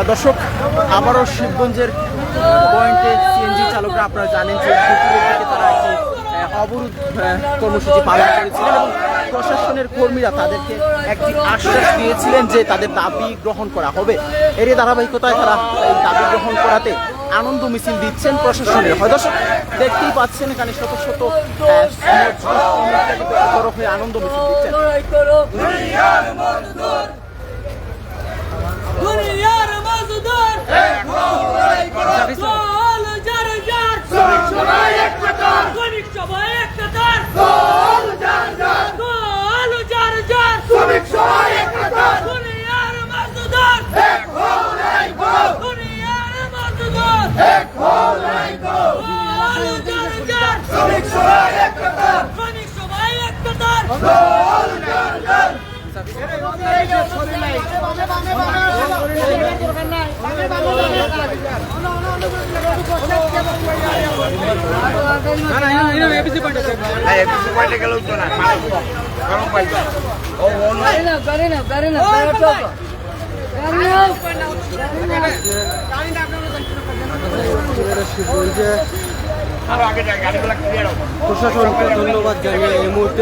দর্শক, আবারও শিবগঞ্জের পয়েন্টে সিএনজি চালকরা আপনারা জানেন যে দুপুরের দিকে তারা একটি অবরোধ কর্মসূচি পালন করেছিলেন এবং প্রশাসনের কর্মীরা তাদেরকে একটি আশ্বাস দিয়েছিলেন যে তাদের দাবি গ্রহণ করা হবে। এর ধারাবাহিকতায় তারা এই দাবি গ্রহণ করাতে আনন্দ মিছিল দিচ্ছেন প্রশাসনের। হয়তো দেখতেই পাচ্ছেন এখানে শত শত জড়ো হয়ে আনন্দ মিছিল দিচ্ছেন। প্রশাসনকে ধন্যবাদ জানিয়ে এই মুহূর্তে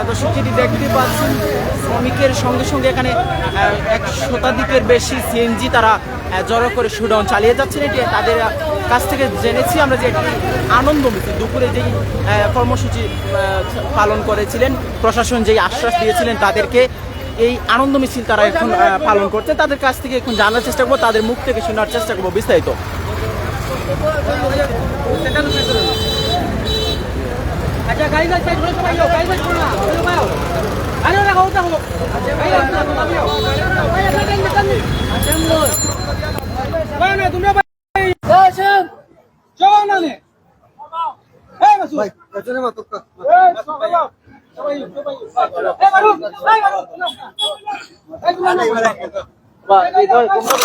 দর্শক যেটি দেখতে পাচ্ছেন, শ্রমিকের সঙ্গে সঙ্গে এখানে 1 শতাধিকের বেশি সিএনজি তারা জড়ো করে শোডাউন চালিয়ে যাচ্ছেন। এটি তাদের কাছ থেকে জেনেছি আমরা যে একটি আনন্দ মিছিল দুপুরে যেই কর্মসূচি পালন করেছিলেন, প্রশাসন যেই আশ্বাস দিয়েছিলেন তাদেরকে, এই আনন্দ মিছিল তারা এখন পালন করছে। তাদের কাছ থেকে এখন জানার চেষ্টা করবো, তাদের মুখ থেকে শোনার চেষ্টা করবো বিস্তারিত। আচ্ছা গাড়ি সাইড করে সবাই যাও, গাড়ি সাইড করো না, যাও আরে ওরা গাওটা হলো। ভাই না তুমি ভাই আছেন চলো না নে এই মাসুদ ভাই পেছনে মত তো এই সবাই সবাই এই মারু এই মারু এই তুমি না ভাই এই ধর তোমরা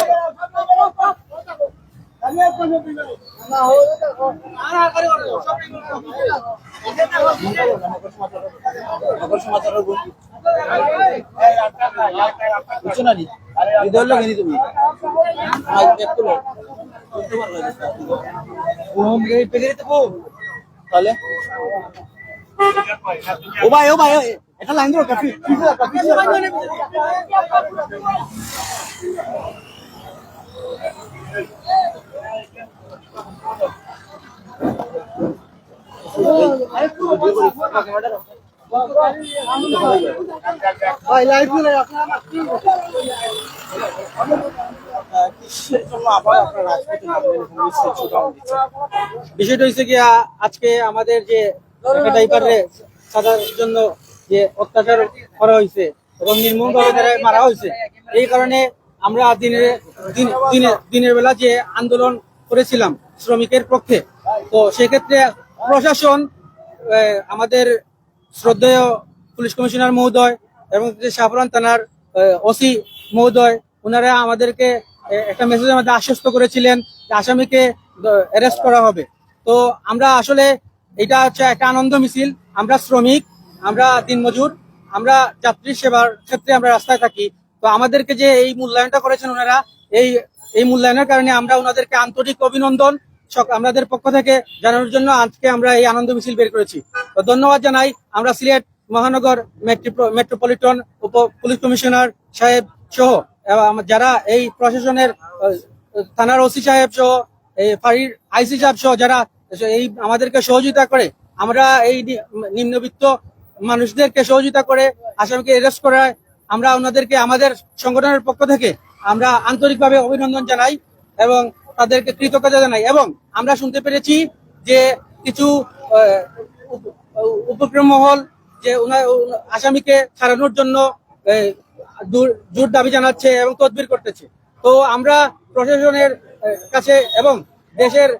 আমি কোন না হো আরা করে সব আগর সমাচার হবো কিছু না নি ইদর লাগেনি তুমি আজ একটু করতে পারবে ও মেরে পেগে দিতে কো তাহলে ও ভাই এটা লাইন ধরো কাফি কাফি বিষয়টা হচ্ছে কি, আজকে আমাদের যে সাজার জন্য যে অত্যাচার করা হয়েছে এবং নির্মমভাবে তারা মারা হয়েছে, এই কারণে আমরা দিনের বেলা যে আন্দোলন করেছিলাম শ্রমিকের পক্ষে, তো সেক্ষেত্রে প্রশাসন আমাদের শ্রদ্ধেয় পুলিশ কমিশনার মহোদয় এবং শাহপুরান থানার ওসি মহোদয়, ওনারা আমাদেরকে একটা মেসেজের মধ্যে আশ্বস্ত করেছিলেন যে আসামিকে অ্যারেস্ট করা হবে। তো আমরা আসলে এটা হচ্ছে একটা আনন্দ মিছিল। আমরা শ্রমিক, আমরা দিনমজুর, আমরা যাত্রী সেবার ক্ষেত্রে আমরা রাস্তায় থাকি। তো আমাদেরকে যে এই মূল্যায়নটা করেছেন ওনারা, এই মূল্যায়নের কারণে আমরা ওনাদেরকে আন্তরিক অভিনন্দন আমাদের পক্ষ থেকে জানানোর জন্য আজকে আমরা এই আনন্দ মিছিল বের করেছি। তো ধন্যবাদ জানাই আমরা সিলেট মহানগর মেট্রোপলিটন উপ পুলিশ কমিশনার সাহেব সহ যারা এই প্রশাসনের থানার ওসি সাহেব সহ এই ফাঁড়ির আইসি সাহেব সহ যারা এই আমাদেরকে সহযোগিতা করে, আমরা এই নিম্নবিত্ত মানুষদেরকে সহযোগিতা করে আসামিকে অ্যারেস্ট করায় আমরা ওনাদেরকে আমাদের সংগঠনের পক্ষ থেকে আমরা আন্তরিকভাবে অভিনন্দন জানাই এবং তাদেরকে কৃতজ্ঞতা জানাই। এবং আমরা শুনতে পেরেছি যে কিছু উপক্রম মহল যে আসামিকে ছাড়ানোর জন্য জোর দাবি জানাচ্ছে এবং তদবির করতেছে। তো আমরা প্রশাসনের কাছে এবং দেশের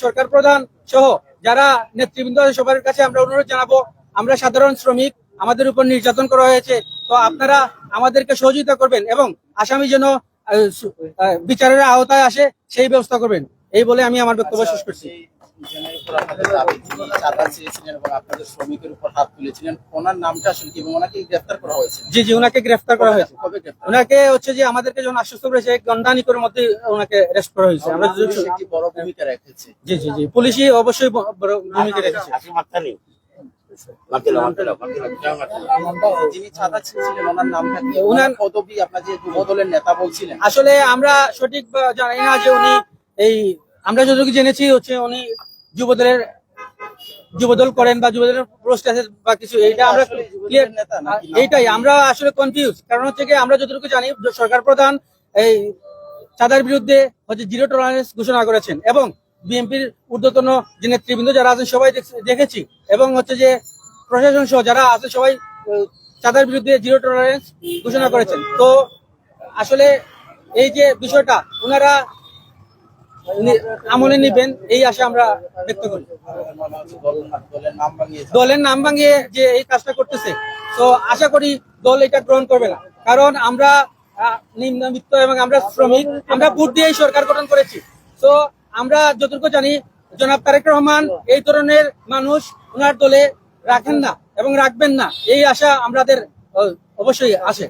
সরকার প্রধান সহ যারা নেতৃবৃন্দ সবার কাছে আমরা অনুরোধ জানাবো, আমরা সাধারণ শ্রমিক, আমাদের উপর নির্যাতন করা হয়েছে, তো আপনারা আমাদেরকে সহযোগিতা করবেন এবং আসামি যেন বিচারের আওতায় আসে সেই ব্যবস্থা করবেন, এই বলে আমি আমার বক্তব্য শেষ করছি। দুজনের উপর আপনাদের দাবি, যিনি চাঁদা চেয়েছিলেন এবং আপনাদের শ্রমিকের উপর হাত তুলেছিলেন, ওনার নামটা আসলে কি এবং ওনাকে গ্রেফতার করা হয়েছে? জি জি, ওনাকে গ্রেফতার করা হয়েছে। কবে গ্রেফতার? ওনাকে হচ্ছে যে আমাদেরকে যখন আশ্বস্ত করেছে গন্ডানিকর মধ্যে ওনাকে অ্যারেস্ট করা হয়েছে। আমরা পুলিশ একটি বড় ভূমিকা রেখেছে। জি জি জি, পুলিশই অবশ্যই বড় ভূমিকা রেখেছে। যিনি চাঁদা চেয়েছিলেন ওনার নামটা কি? ওনার পদবি আপনার যে যুবদলের নেতা বলছিলেন। আসলে আমরা সঠিক জানি না যে উনি এই, আমরা যতটুকু জেনেছি হচ্ছে উনি যুবদল করেন বা যুবদলের পোস্ট আছে বা কিছু, এইটা আমরা ক্লিয়ার নেতা নাকি? এইটাই আমরা আসলে কনফিউজ। কারণ হচ্ছে কি আমরা যতটুকু জানি সরকার প্রধান এই চাঁদার বিরুদ্ধে হচ্ছে জিরো টলারেন্স ঘোষণা করেছেন এবং বিএনপির ঊর্ধ্বতন যে নেতৃবৃন্দ যারা আছেন সবাই দেখেছি এবং হচ্ছে যে প্রশাসন সহ যারা আছে সবাই চাঁদার বিরুদ্ধে জিরো টলারেন্স ঘোষণা করেছেন। তো আসলে এই যে বিষয়টা ওনারা আমলে নিবেন এই আশা আমরা ব্যক্ত করি। দলের নাম ভাঙিয়ে যে এই কাজটা করতেছে, তো আশা করি দল এটা গ্রহণ করবে না। কারণ আমরা নিম্নবিত্ত এবং আমরা শ্রমিক, আমরা ভোট দিয়ে এই সরকার গঠন করেছি। তো আমরা যতটুকু জানি জনাব তারেক রহমান এই ধরনের মানুষ ওনার দলে রাখেন না এবং রাখবেন না, এই আশা আমাদের অবশ্যই আছে।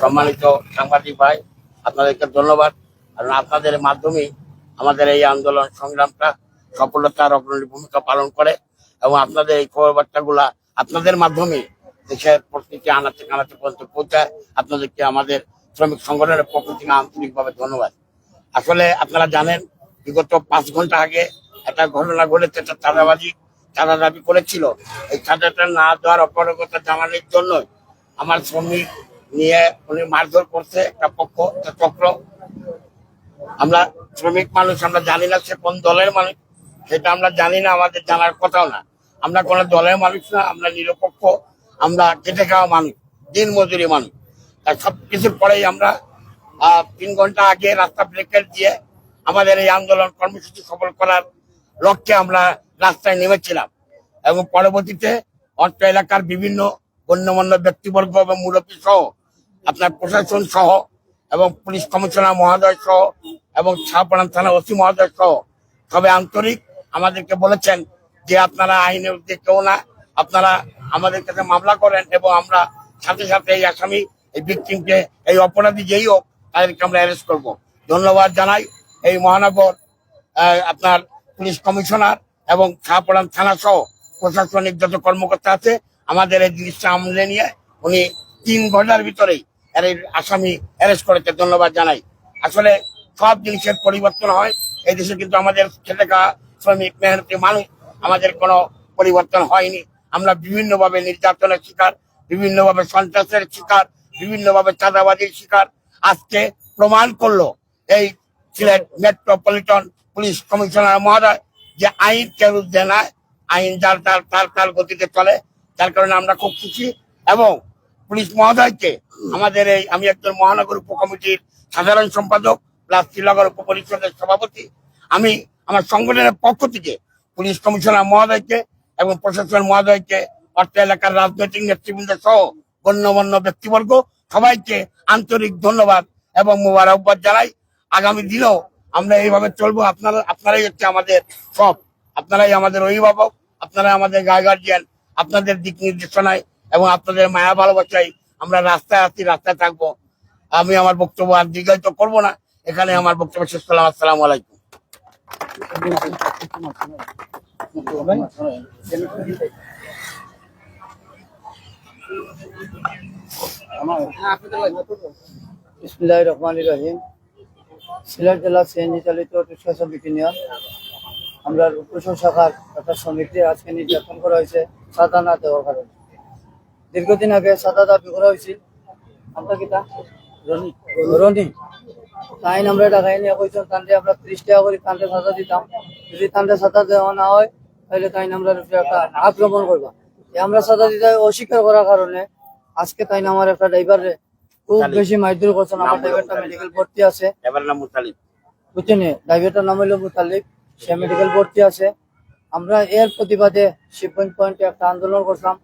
সম্মানিত সাংবাদিক ভাই, আপনাদেরকে ধন্যবাদ। কারণ আপনাদের মাধ্যমে আমাদের এই আন্দোলন সংগ্রামটা সফলতার অগ্রণী ভূমিকা পালন করে এবং আপনাদের এই খবর বার্তাগুলা আপনাদের মাধ্যমে দেশের প্রতিটি আনাচে কানাচে পর্যন্ত পৌঁছায়। আপনাদেরকে আমাদের শ্রমিক সংগঠনের পক্ষ থেকে আন্তরিকভাবে ধন্যবাদ। আসলে আপনারা জানেন বিগত 5 ঘন্টা আগে একটা ঘটনা ঘটেছে, একটা চাঁদা দাবি করেছিল। এই চাঁদাটা না দেওয়ার অপারগতা জানানোর জন্য আমার শ্রমিক নিয়ে উনি মারধর করছে একটা পক্ষ, একটা চক্র। আমরা শ্রমিক মানুষ, আমরা জানি না সে কোন দলের মানুষ, সেটা আমরা জানি না, আমাদের জানার কথাও না। আমরা কোন দলের মানুষ না, আমরা নিরপেক্ষ, আমরা খেটে খাওয়া মানুষ, দিন মজুরি মানুষ। তার সবকিছুর পরেই আমরা 3 ঘন্টা আগে রাস্তা ব্রেকেট দিয়ে আমাদের এই আন্দোলন কর্মসূচি সফল করার লক্ষ্যে আমরা রাস্তায় নেমেছিলাম এবং পরবর্তীতে অত্র এলাকার বিভিন্ন গণ্যমান্য ব্যক্তিবর্গ এবং মুরব্বী সহ আপনার প্রশাসন সহ এবং পুলিশ কমিশনার মহোদয় সহ এবং শাহপাড়া থানা ওসি মহোদয় সহ সবাই আন্তরিক আমাদেরকে বলেছেন যে আপনারা আইনের উদ্যোগ কেউ না, আপনারা আমাদের কাছে মামলা করেন এবং আমরা সাথে সাথে এই আসামি, এই ভিকটিমকে, এই অপরাধী যেই হোক তাদেরকে আমরা অ্যারেস্ট করবো। ধন্যবাদ জানাই এই মহানগর আপনার পুলিশ কমিশনার এবং শাহপাড়া থানা সহ প্রশাসনিক যত কর্মকর্তা আছে আমাদের এই জিনিসটা আমলে নিয়ে উনি 3 ঘন্টার ভিতরেই এর আসামি অ্যারেস্ট করেছে। ধন্যবাদ জানাই। আসলে সব জিনিসের পরিবর্তন হয় এই দেশে, কিন্তু আমাদের খেটে খাওয়া শ্রমিক মেহনতি মানুষ আমাদের কোনো পরিবর্তন হয়নি। আমরা বিভিন্নভাবে নির্যাতনের শিকার, বিভিন্নভাবে সন্ত্রাসের শিকার, বিভিন্নভাবে চাঁদাবাজির শিকার। আজকে প্রমাণ করলো এই সিলেট মেট্রোপলিটন পুলিশ কমিশনার মহোদয় যে আইন কেউ দেয়, আইন যার তার গতিতে চলে। যার কারণে আমরা খুব খুশি এবং পুলিশ মহোদয়কে আমাদের এই, আমি একজন মহানগর উপকমিটির সাধারণ সম্পাদক প্লাস শ্রীনগর উপপরিষদের সভাপতি, আমি আমার সংগঠনের পক্ষ থেকে পুলিশ কমিশনার মহোদয়কে এবং প্রশাসন মহোদয়কে, অর্থ এলাকার রাজনৈতিক নেতৃবৃন্দ সহ গণ্যমান্য ব্যক্তিবর্গ সবাইকে আন্তরিক ধন্যবাদ এবং মোবারকবাদ জানাই। আগামী দিনেও আমরা এইভাবে চলবো। আপনারাই হচ্ছে আমাদের সব, আপনারাই আমাদের অভিভাবক, আপনারাই আমাদের গার্জিয়ান। আপনাদের দিক নির্দেশনায় এবং আপনাদের মায়া ভালোবাসায় আমরা রাস্তায় আছি, রাস্তায় থাকবো। আমি আমার বক্তব্য আর দীর্ঘায়িত করবো না, এখানে আমার বক্তব্য শেষ করলাম। আসসালামু আলাইকুম। বিসমিল্লাহির রহমানির রহিম। সিলেট জেলা সিএনজি চালিত রিক্সা শ্রমিক ইউনিয়ন, আমরা রূপসর শাখার একটা শ্রমিকদের আজকে নির্যাতন করা হয়েছে সাদা না দেওয়ার কারণে। দীর্ঘদিন আগে সাদা দাবি করা হয়েছিল, আমরা কিটা রনি তাই আমরা ঢাকায় নিয়ে কইছেন তান্ডে আমরা 30 টাকা করে তান্ডে সাদা দিতাম, যদি তান্ডে সাদা দেওয়া না হয় তাহলে তাই আমরা একটা আক্রমণ করবা। আমরা সাদা দিতে অস্বীকার করার কারণে আজকে তাই না আমার একটা ড্রাইভারে খুব মুতালিব। বেশি মারধর করছেন। আমার নাম বলো ড্রাইভারটা মুতালিব। মেডিকেল ভর্তি আছে, এবার নাম মুতালিব। বুঝছেন? ড্রাইভারটার নাম হলো মুতালিব, সে মেডিকেল ভর্তি আছে। আমরা এর প্রতিবাদে শিবগঞ্জ পয়েন্টে একটা আন্দোলন করলাম,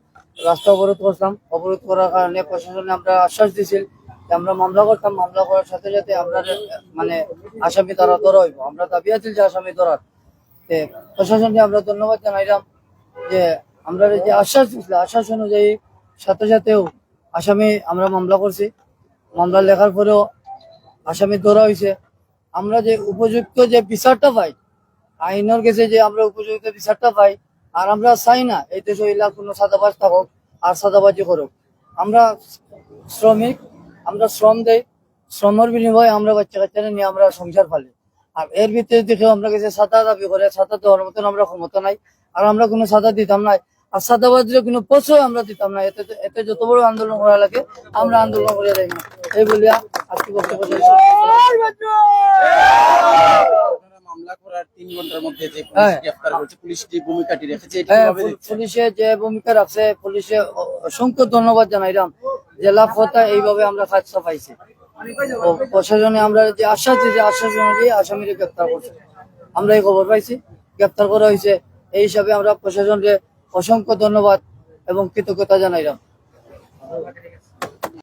রাস্তা অবরোধ করলাম। অবরোধ করার কারণে প্রশাসনে আমরা আশ্বাস দিয়েছিল যে আমরা মামলা করতাম, মামলা করার সাথে সাথে আমরা মানে আসামি ধরা হইব। আমরা দাবি আছিল যে আসামি ধরার। প্রশাসনকে আমরা ধন্যবাদ জানাইলাম যে আমরা যে আশ্বাস দিছিল, আশ্বাস অনুযায়ী সাথে সাথেও আসামি আমরা মামলা করছি। মামলা লেখার পরেও আসামি ধরা হয়েছে। আমরা যে উপযুক্ত যে বিচারটা পাই, আইনের কাছে যে আমরা উপযুক্ত বিচারটা পাই, আর আমরা চাই না এই দেশে এলা কোনো সাদাবাজ থাকুক আর সাদাবাজি করুক। আমরা শ্রমিক, আমরা শ্রম দেই, শ্রমের বিনিময়ে আমরা বাচ্চা কাচ্চারা নিয়ে আমরা সংসার ফালি। আর এর ভিতরে দেখেও আমরা কাছে সাদা দাবি করে, সাদা দেওয়ার মতন আমরা ক্ষমতা নাই, আর আমরা কোনো সাদা দিতাম না। আর সাদাবাজির কোনো প্রশ্রয় আমরা দিতাম না। এতে যত বড় আন্দোলন করা লাগে আমরা আন্দোলন করে যাই না। এই বলিয়া আজকে বক্তব্য শেষ করছি। আপনারা মামলা করার 3 ঘন্টার মধ্যে যে হ্যাঁ। পুলিশ গ্রেফতার করেছে, পুলিশ যে ভূমিকাটি রেখেছে এটা হ্যাঁ, কিভাবে দেখছেন? পুলিশে যে ভূমিকা রাখছে, পুলিশে অসংখ্য ধন্যবাদ জানাইলাম। জেলা ফতা এইভাবে আমরা কাজটা পাইছি। ও প্রশাসনে আমরা যে আশ্বাস দিয়েছি, আশ্বাস অনুযায়ী আসামিকে গ্রেপ্তার করছে। আমরা এই খবর পাইছি, গ্রেপ্তার করা হয়েছে। এই হিসাবে আমরা প্রশাসনকে অসংখ্য ধন্যবাদ এবং কৃতজ্ঞতা জানাইলাম।